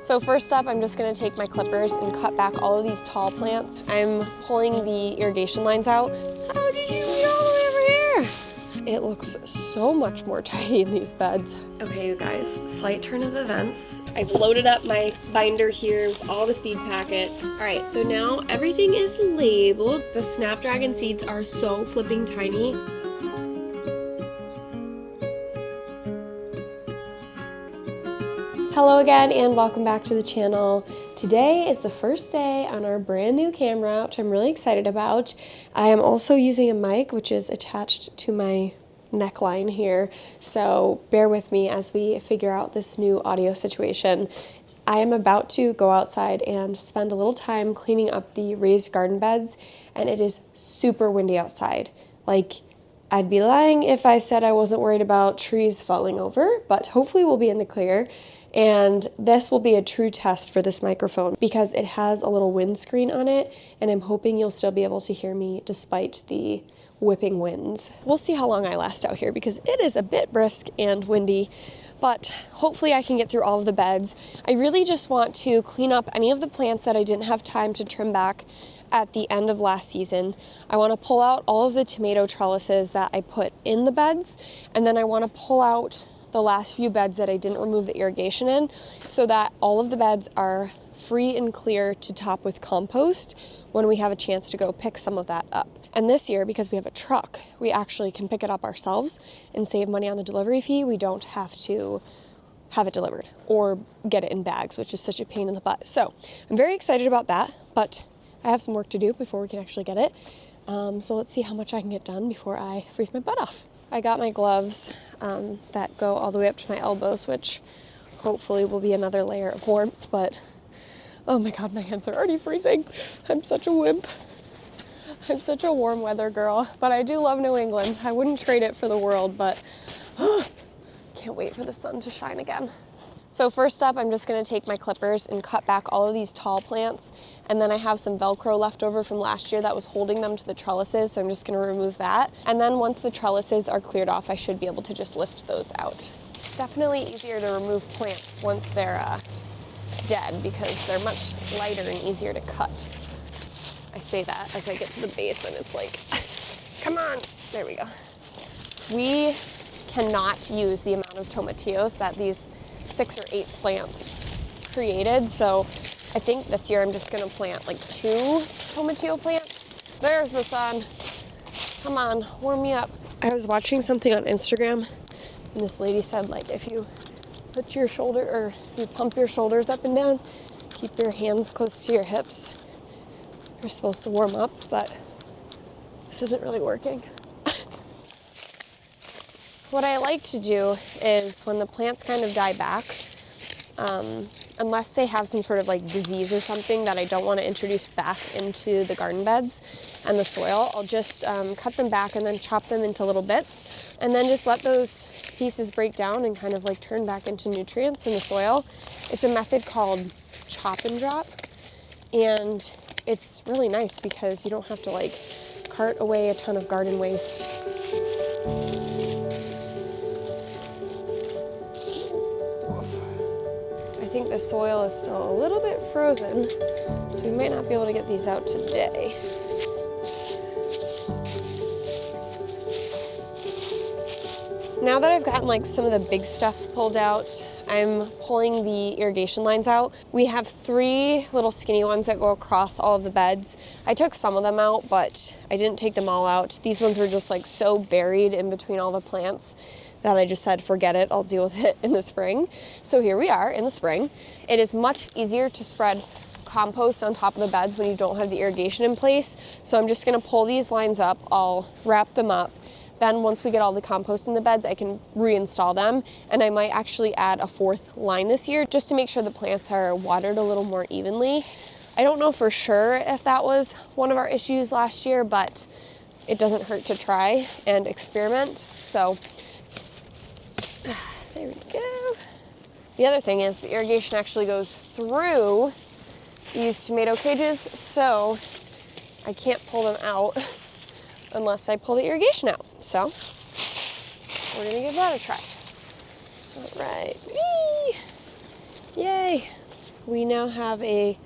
So first up, I'm just gonna take my clippers and cut back all of these tall plants. I'm pulling the irrigation lines out. How did you get all the way over here? It looks so much more tidy in these beds. Okay, you guys, slight turn of events. I've loaded up my binder here with all the seed packets. All right, so now everything is labeled. The Snapdragon seeds are so flipping tiny. Hello again and welcome back to the channel. Today is the first day on our brand new camera, which I'm really excited about. I am also using a mic, which is attached to my neckline here, so bear with me as we figure out this new audio situation. I am about to go outside and spend a little time cleaning up the raised garden beds, and it is super windy outside. Like, I'd be lying if I said I wasn't worried about trees falling over, but hopefully we'll be in the clear. And this will be a true test for this microphone because it has a little windscreen on it, and I'm hoping you'll still be able to hear me despite the whipping winds. We'll see how long I last out here because it is a bit brisk and windy, but hopefully I can get through all of the beds. I really just want to clean up any of the plants that I didn't have time to trim back at the end of last season. I want to pull out all of the tomato trellises that I put in the beds, and then I want to pull out the last few beds that I didn't remove the irrigation in so that all of the beds are free and clear to top with compost when we have a chance to go pick some of that up. And this year, because we have a truck, we actually can pick it up ourselves and save money on the delivery fee. We don't have to have it delivered or get it in bags, which is such a pain in the butt. So I'm very excited about that, but I have some work to do before we can actually get it. So let's see how much I can get done before I freeze my butt off. I got my gloves that go all the way up to my elbows, which hopefully will be another layer of warmth, but oh my God, my hands are already freezing. I'm such a wimp. I'm such a warm weather girl, but I do love New England. I wouldn't trade it for the world, but can't wait for the sun to shine again. So first up, I'm just gonna take my clippers and cut back all of these tall plants, and then I have some Velcro left over from last year that was holding them to the trellises, so I'm just gonna remove that. And then once the trellises are cleared off, I should be able to just lift those out. It's definitely easier to remove plants once they're dead because they're much lighter and easier to cut. I say that as I get to the base and it's like, come on, there we go. We cannot use the amount of tomatillos that these 6 or 8 plants created, so I think this year I'm just gonna plant like 2 tomatillo plants. There's the sun. Come on, warm me up. I was watching something on Instagram and this lady said, like, if you put your shoulder, or you pump your shoulders up and down, keep your hands close to your hips, you're supposed to warm up, but this isn't really working. What I like to do is when the plants kind of die back, unless they have some sort of like disease or something that I don't want to introduce back into the garden beds and the soil, I'll just cut them back and then chop them into little bits and then just let those pieces break down and kind of like turn back into nutrients in the soil. It's a method called chop and drop, and it's really nice because you don't have to like cart away a ton of garden waste. I think the soil is still a little bit frozen, so we might not be able to get these out today. Now that I've gotten like some of the big stuff pulled out, I'm pulling the irrigation lines out. We have 3 little skinny ones that go across all of the beds. I took some of them out, but I didn't take them all out. These ones were just like so buried in between all the plants that I just said, forget it, I'll deal with it in the spring. So here we are in the spring. It is much easier to spread compost on top of the beds when you don't have the irrigation in place. So I'm just gonna pull these lines up, I'll wrap them up. Then once we get all the compost in the beds, I can reinstall them. And I might actually add a 4th line this year just to make sure the plants are watered a little more evenly. I don't know for sure if that was one of our issues last year, but it doesn't hurt to try and experiment. So there we go. The other thing is the irrigation actually goes through these tomato cages, so I can't pull them out unless I pull the irrigation out. So we're gonna give that a try. All right, whee! Yay. we now have a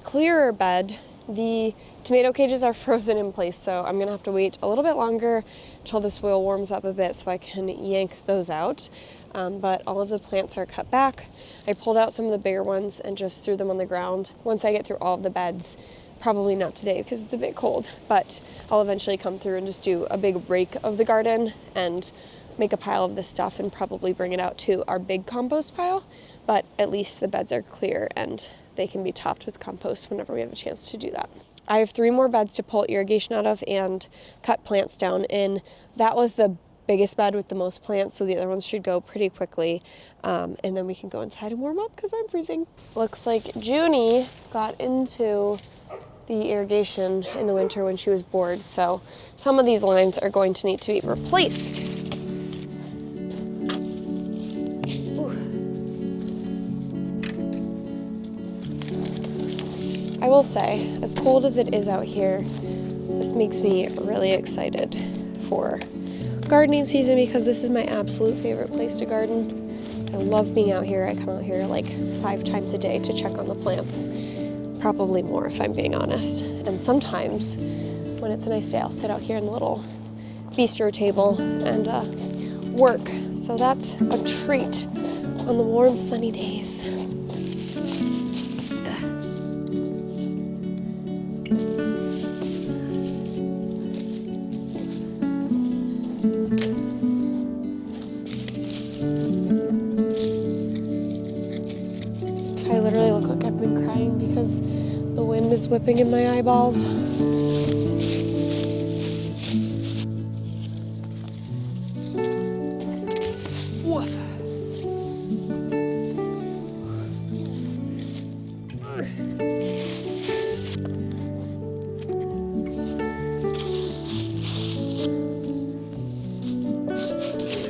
clearer bed. The tomato cages are frozen in place, so I'm gonna have to wait a little bit longer until the soil warms up a bit so I can yank those out. But all of the plants are cut back. I pulled out some of the bigger ones and just threw them on the ground. Once I get through all of the beds, probably not today because it's a bit cold, but I'll eventually come through and just do a big rake of the garden and make a pile of this stuff and probably bring it out to our big compost pile. But at least the beds are clear and they can be topped with compost whenever we have a chance to do that. I have 3 more beds to pull irrigation out of and cut plants down in. That was the biggest bed with the most plants, so the other ones should go pretty quickly. And then we can go inside and warm up because I'm freezing. Looks like Junie got into the irrigation in the winter when she was bored, so some of these lines are going to need to be replaced. I will say, as cold as it is out here, this makes me really excited for gardening season because this is my absolute favorite place to garden. I love being out here. I come out here like 5 times a day to check on the plants. Probably more if I'm being honest. And sometimes when it's a nice day, I'll sit out here in the little bistro table and work. So that's a treat on the warm sunny days. I literally look like I've been crying because the wind is whipping in my eyeballs. Woof.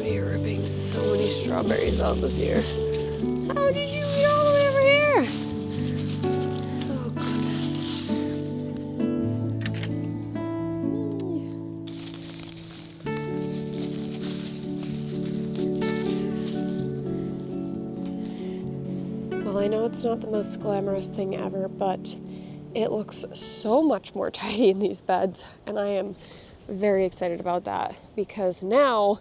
You're ripping so many strawberries out this year. How did you eat all the way over here? Oh, goodness. Well, I know it's not the most glamorous thing ever, but it looks so much more tidy in these beds, and I am very excited about that because now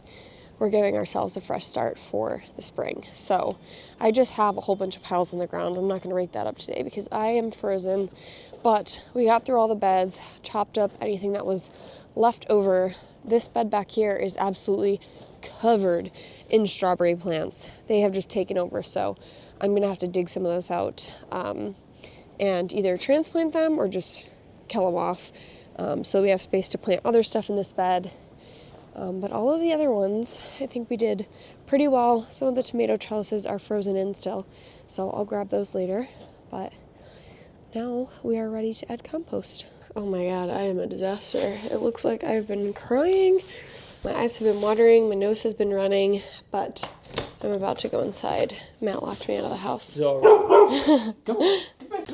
we're giving ourselves a fresh start for the spring. So I just have a whole bunch of piles on the ground. I'm not going to rake that up today because I am frozen, but we got through all the beds, chopped up anything that was left over. This bed back here is absolutely covered in strawberry plants. They have just taken over, so I'm going to have to dig some of those out and either transplant them or just kill them off so we have space to plant other stuff in this bed. But all of the other ones, I think we did pretty well. Some of the tomato trellises are frozen in still, so I'll grab those later. But now we are ready to add compost. Oh my god, I am a disaster. It looks like I've been crying. My eyes have been watering, my nose has been running, but I'm about to go inside. Matt locked me out of the house.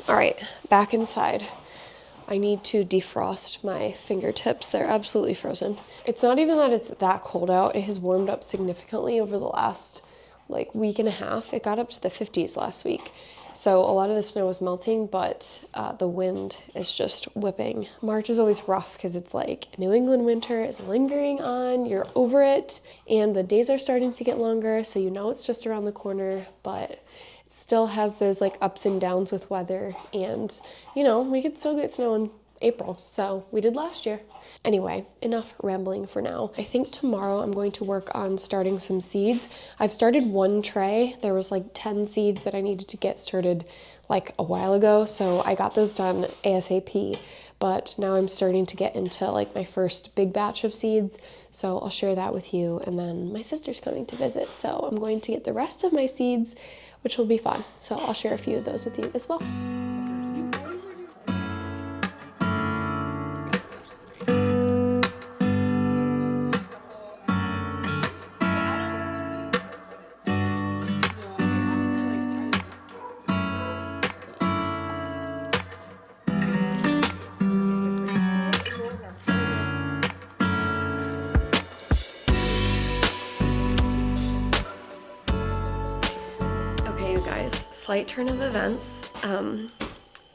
Alright, back inside. I need to defrost my fingertips. They're absolutely frozen. It's not even that it's that cold out. It has warmed up significantly over the last week and a half. It got up to the 50s last week. So a lot of the snow was melting, but the wind is just whipping. March is always rough because it's like New England winter is lingering on. You're over it and the days are starting to get longer. So you know it's just around the corner, but still has those ups and downs with weather, and we could still get snow in April, so we did last year. Anyway, enough rambling for now. I think tomorrow I'm going to work on starting some seeds. I've started one tray. There was 10 seeds that I needed to get started a while ago, so I got those done ASAP. But now I'm starting to get into my first big batch of seeds, so I'll share that with you. And then my sister's coming to visit, so I'm going to get the rest of my seeds, which will be fun. So I'll share a few of those with you as well. guys, slight turn of events.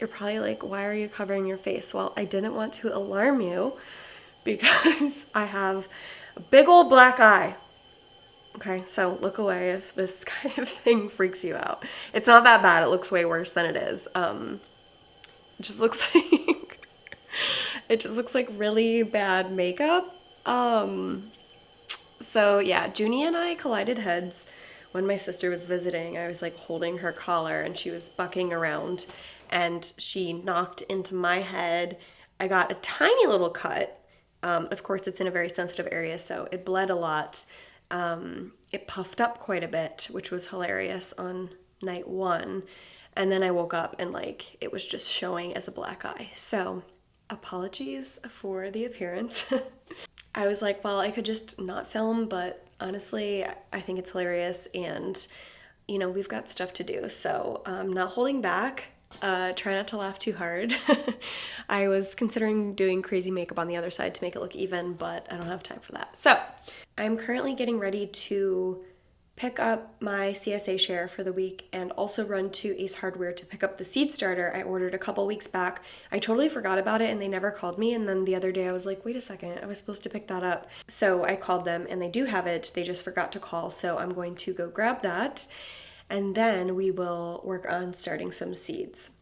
You're probably like, why are you covering your face? Well, I didn't want to alarm you because I have a big old black eye. Okay, so look away if this kind of thing freaks you out. It's not that bad. It looks way worse than it is. It just looks like it just looks like really bad makeup. So yeah, Junie and I collided heads when my sister was visiting. I was like holding her collar and she was bucking around and she knocked into my head. I got a tiny little cut. Of course, it's in a very sensitive area, so it bled a lot. It puffed up quite a bit, which was hilarious on night one. And then I woke up and like it was just showing as a black eye. So apologies for the appearance. I was like, well, I could just not film, but honestly, I think it's hilarious and, you know, we've got stuff to do, so I'm not holding back. Try not to laugh too hard. I was considering doing crazy makeup on the other side to make it look even, but I don't have time for that. So I'm currently getting ready to pick up my CSA share for the week and also run to Ace Hardware to pick up the seed starter I ordered a couple weeks back. I totally forgot about it and they never called me, and then the other day I was like, wait a second, I was supposed to pick that up. So I called them and they do have it, they just forgot to call, so I'm going to go grab that and then we will work on starting some seeds.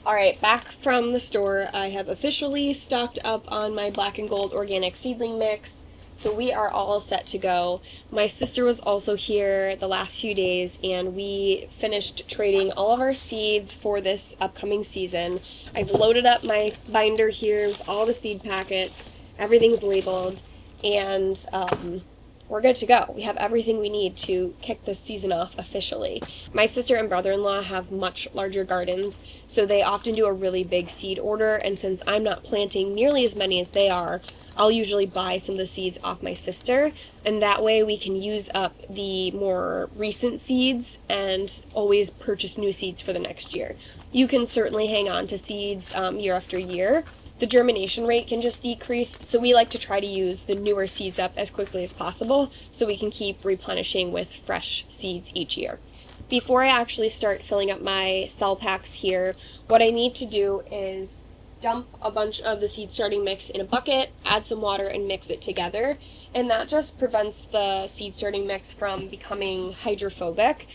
All right, back from the store, I have officially stocked up on my black and gold organic seedling mix. So we are all set to go. My sister was also here the last few days and we finished trading all of our seeds for this upcoming season. I've loaded up my binder here with all the seed packets. Everything's labeled and we're good to go. We have everything we need to kick this season off officially. My sister and brother-in-law have much larger gardens, so they often do a really big seed order, and since I'm not planting nearly as many as they are, I'll usually buy some of the seeds off my sister, and that way we can use up the more recent seeds and always purchase new seeds for the next year. You can certainly hang on to seeds year after year. The germination rate can just decrease, so we like to try to use the newer seeds up as quickly as possible so we can keep replenishing with fresh seeds each year. Before I actually start filling up my cell packs here, what I need to do is dump a bunch of the seed starting mix in a bucket, add some water, and mix it together. And that just prevents the seed starting mix from becoming hydrophobic,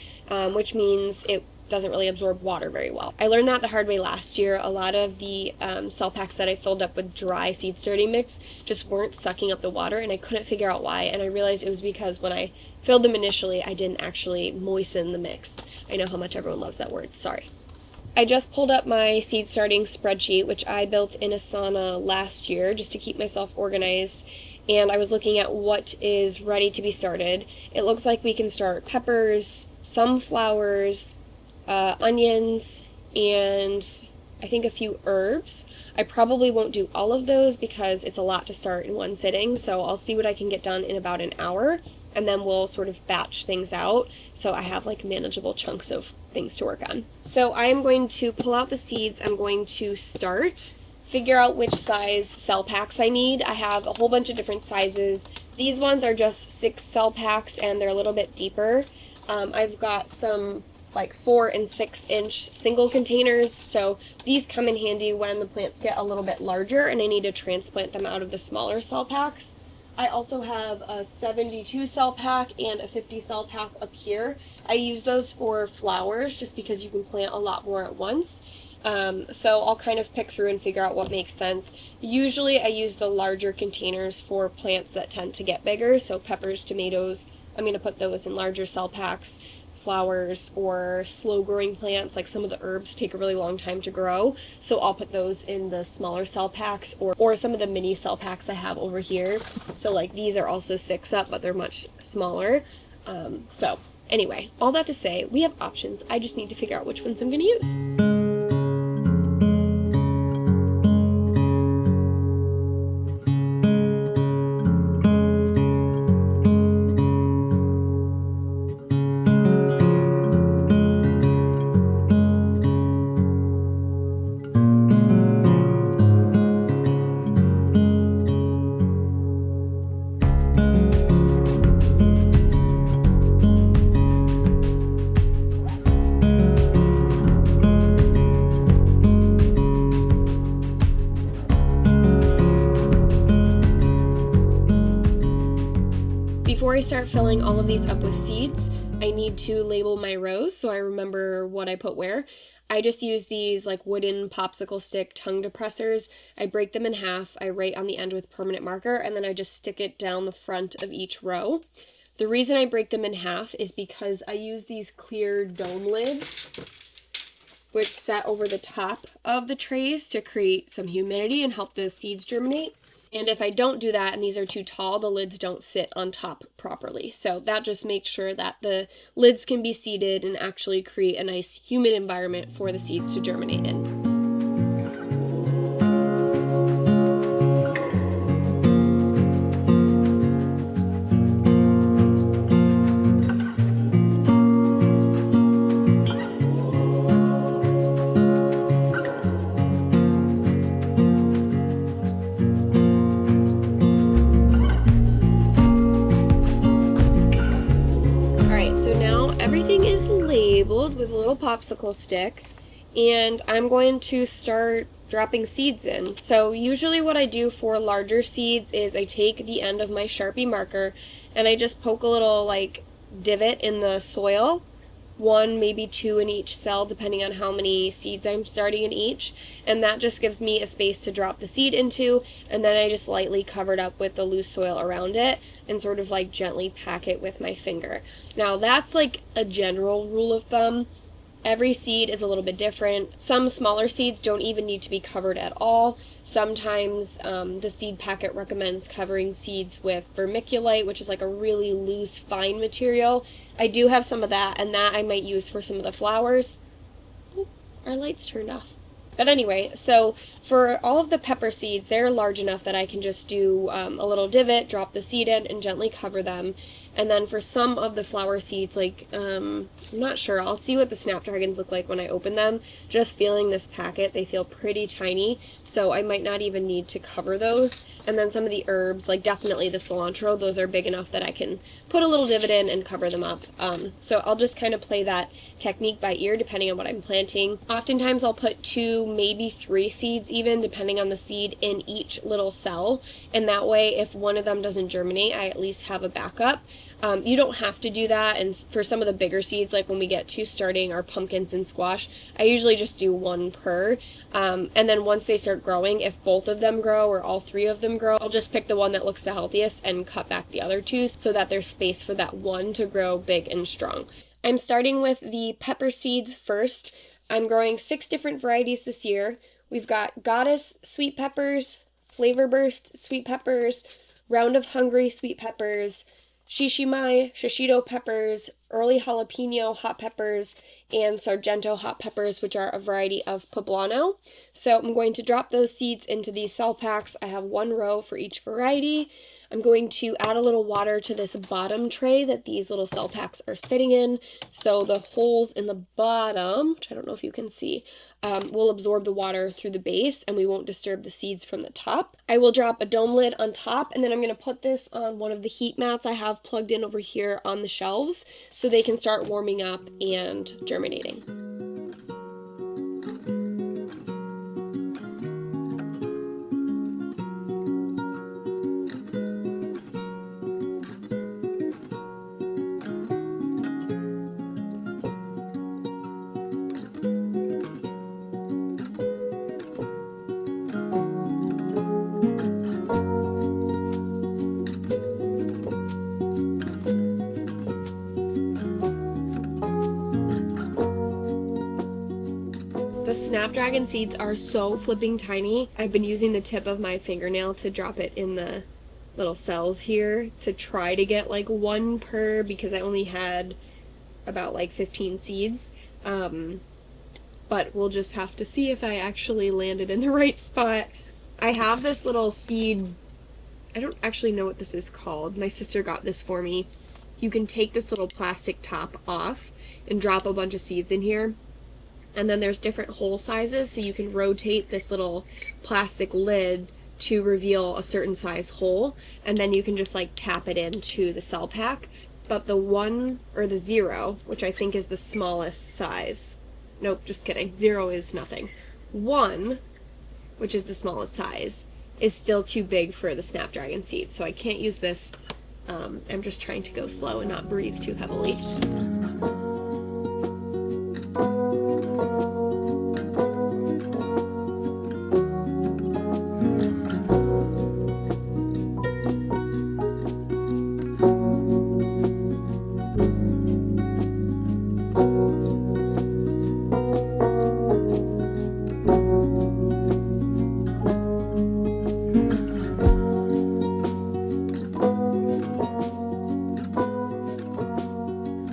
which means it doesn't really absorb water very well. I learned that the hard way last year. A lot of the cell packs that I filled up with dry seed starting mix just weren't sucking up the water, and I couldn't figure out why. And I realized it was because when I filled them initially, I didn't actually moisten the mix. I know how much everyone loves that word, sorry. I just pulled up my seed starting spreadsheet, which I built in Asana last year just to keep myself organized, and I was looking at what is ready to be started. It looks like we can start peppers, sunflowers, onions, and I think a few herbs. I probably won't do all of those because it's a lot to start in one sitting, so I'll see what I can get done in about an hour, and then we'll sort of batch things out so I have like manageable chunks of things to work on. So I am going to pull out the seeds. I'm going to figure out which size cell packs I need. I have a whole bunch of different sizes. These ones are just 6 cell packs and they're a little bit deeper. I've got some like 4 and 6 inch single containers, so these come in handy when the plants get a little bit larger and I need to transplant them out of the smaller cell packs. I also have a 72 cell pack and a 50 cell pack up here. I use those for flowers just because you can plant a lot more at once. So I'll kind of pick through and figure out what makes sense. Usually I use the larger containers for plants that tend to get bigger, so peppers, tomatoes, I'm going to put those in larger cell packs. Flowers or slow growing plants, like some of the herbs take a really long time to grow, so I'll put those in the smaller cell packs or some of the mini cell packs I have over here. So like these are also 6 up, but they're much smaller. So anyway, all that to say, we have options. I just need to figure out which ones I'm going to use. I start filling all of these up with seeds, I need to label my rows so I remember what I put where. I just use these like wooden popsicle stick tongue depressors. I break them in half, I write on the end with permanent marker, and then I just stick it down the front of each row. The reason I break them in half is because I use these clear dome lids, which set over the top of the trays to create some humidity and help the seeds germinate. And if I don't do that and these are too tall, the lids don't sit on top properly. So that just makes sure that the lids can be seated and actually create a nice humid environment for the seeds to germinate in. Everything is labeled with a little popsicle stick, and I'm going to start dropping seeds in. So usually what I do for larger seeds is I take the end of my Sharpie marker and I just poke a little like divot in the soil, one, maybe two in each cell depending on how many seeds I'm starting in each, and that just gives me a space to drop the seed into, and then I just lightly cover it up with the loose soil around it and sort of like gently pack it with my finger. Now that's like a general rule of thumb. Every seed is a little bit different. Some smaller seeds don't even need to be covered at all. Sometimes the seed packet recommends covering seeds with vermiculite, which is like a really loose, fine material. I do have some of that, and that I might use for some of the flowers. Oh, our lights turned off. But anyway, so for all of the pepper seeds, they're large enough that I can just do a little divot, drop the seed in, and gently cover them. And then for some of the flower seeds, like, I'm not sure, I'll see what the snapdragons look like when I open them. Just feeling this packet, they feel pretty tiny, so I might not even need to cover those. And then some of the herbs, like definitely the cilantro, those are big enough that I can put a little divot in and cover them up. So I'll just kind of play that technique by ear depending on what I'm planting. Oftentimes I'll put 2, maybe 3 seeds even, depending on the seed, in each little cell. And that way, if one of them doesn't germinate, I at least have a backup. You don't have to do that, and for some of the bigger seeds, like when we get to starting our pumpkins and squash, I usually just do 1 per, and then once they start growing, if both of them grow or all 3 of them grow, I'll just pick the one that looks the healthiest and cut back the other 2 so that there's space for that one to grow big and strong. I'm starting with the pepper seeds first. I'm growing 6 different varieties this year. We've got Goddess sweet peppers, Flavor Burst sweet peppers, Round of Hungry sweet peppers, Shishimai, shishito peppers, early jalapeno hot peppers, and Sargento hot peppers, which are a variety of poblano. So I'm going to drop those seeds into these cell packs. I have 1 row for each variety. I'm going to add a little water to this bottom tray that these little cell packs are sitting in, so the holes in the bottom, which I don't know if you can see, will absorb the water through the base and we won't disturb the seeds from the top. I will drop a dome lid on top, and then I'm going to put this on one of the heat mats I have plugged in over here on the shelves so they can start warming up and germinating. The snapdragon seeds are so flipping tiny. I've been using the tip of my fingernail to drop it in the little cells here to try to get like 1 per, because I only had about like 15 seeds. But we'll just have to see if I actually landed in the right spot. I have this little seed, I don't actually know what this is called. My sister got this for me. You can take this little plastic top off and drop a bunch of seeds in here. And then there's different hole sizes, so you can rotate this little plastic lid to reveal a certain size hole, and then you can just like tap it into the cell pack. But the 1 or the 0, which I think is the smallest size, nope, just kidding, 0 is nothing. 1, which is the smallest size, is still too big for the snapdragon seed, so I can't use this I'm just trying to go slow and not breathe too heavily.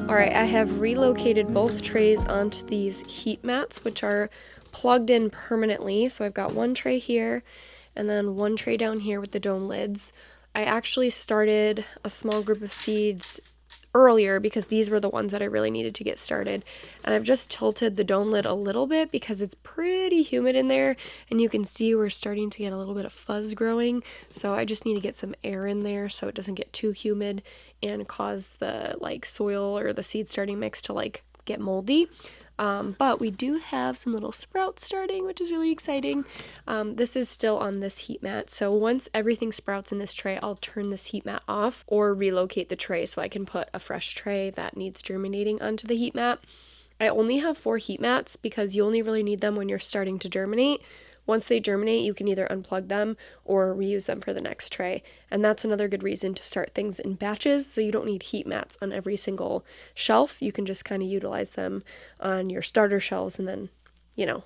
Alright, I have relocated both trays onto these heat mats, which are plugged in permanently. So I've got one tray here, and then one tray down here with the dome lids. I actually started a small group of seeds earlier because these were the ones that I really needed to get started. And I've just tilted the dome lid a little bit because it's pretty humid in there, and you can see we're starting to get a little bit of fuzz growing. So I just need to get some air in there so it doesn't get too humid and cause the soil or the seed starting mix to get moldy. But we do have some little sprouts starting, which is really exciting. This is still on this heat mat, so once everything sprouts in this tray, I'll turn this heat mat off or relocate the tray so I can put a fresh tray that needs germinating onto the heat mat. I only have 4 heat mats because you only really need them when you're starting to germinate. Once they germinate, you can either unplug them or reuse them for the next tray. And that's another good reason to start things in batches, so you don't need heat mats on every single shelf. You can just kind of utilize them on your starter shelves and then,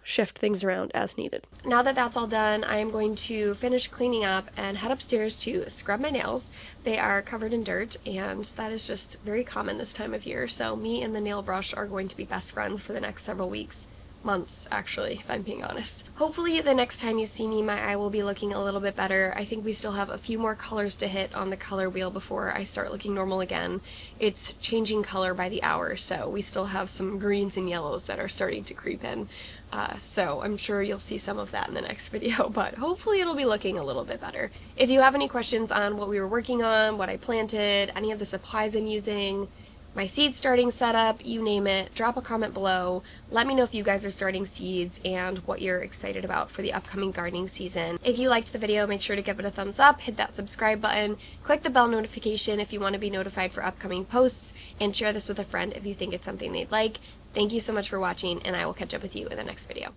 shift things around as needed. Now that that's all done, I am going to finish cleaning up and head upstairs to scrub my nails. They are covered in dirt, and that is just very common this time of year, so me and the nail brush are going to be best friends for the next several weeks. Months, actually, if I'm being honest. Hopefully the next time you see me, my eye will be looking a little bit better. I think we still have a few more colors to hit on the color wheel before I start looking normal again. It's changing color by the hour, so we still have some greens and yellows that are starting to creep in. So I'm sure you'll see some of that in the next video, but hopefully it'll be looking a little bit better. If you have any questions on what we were working on, what I planted, any of the supplies I'm using, my seed starting setup, you name it, drop a comment below. Let me know if you guys are starting seeds and what you're excited about for the upcoming gardening season. If you liked the video, make sure to give it a thumbs up, hit that subscribe button, click the bell notification if you want to be notified for upcoming posts, and share this with a friend if you think it's something they'd like. Thank you so much for watching, and I will catch up with you in the next video.